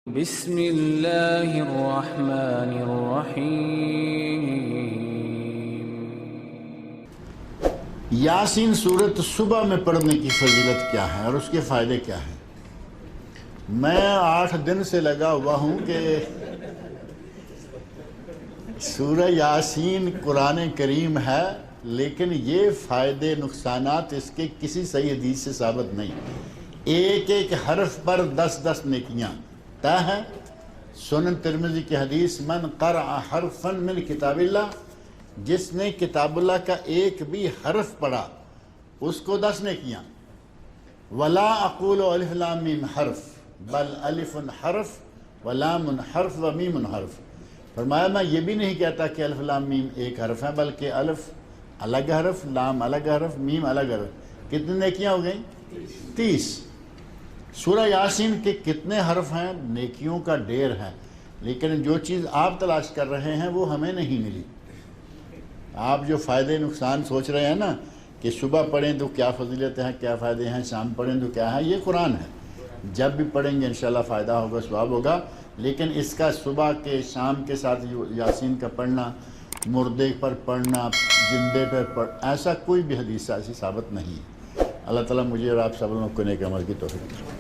بسم اللہ الرحمن الرحیم۔ یاسین سورت صبح میں پڑھنے کی فضیلت کیا ہے اور اس کے فائدے کیا ہیں؟ میں 8 دن سے لگا ہوا ہوں کہ سورہ یاسین قرآن کریم ہے، لیکن یہ فائدے نقصانات اس کے کسی صحیح حدیث سے ثابت نہیں۔ ایک ایک حرف پر 10 نیکیاں طے ہے۔ سنن ترمذی کی حدیث من قرأ حرفا من کتاب اللہ، جس نے کتاب اللہ کا ایک بھی حرف پڑھا اس کو 10 نیکیاں۔ ولا اقول الف لام میم حرف بل الف حرف ولام حرف و میم حرف۔ فرمایا میں یہ بھی نہیں کہتا کہ الف لام میم ایک حرف ہے، بلکہ الف الگ حرف، لام الگ حرف، میم الگ حرف۔ کتنی نیکیاں ہو گئیں؟ 30۔ سورہ یاسین کے کتنے حرف ہیں؟ نیکیوں کا ڈھیر ہے، لیکن جو چیز آپ تلاش کر رہے ہیں وہ ہمیں نہیں ملی۔ آپ جو فائدے نقصان سوچ رہے ہیں نا کہ صبح پڑھیں تو کیا فضیلت ہے، کیا فائدے ہیں، شام پڑھیں تو کیا ہے، یہ قرآن ہے۔ جب بھی پڑھیں گے انشاءاللہ فائدہ ہوگا، ثواب ہوگا، لیکن اس کا صبح کے شام کے ساتھ یاسین کا پڑھنا، مردے پر پڑھنا، زندے پر ایسا کوئی بھی حدیث ایسی ثابت نہیں ہے۔ اللہ تعالیٰ مجھے اور آپ سب لوگوں کو نیک عمل کی توفیق دے۔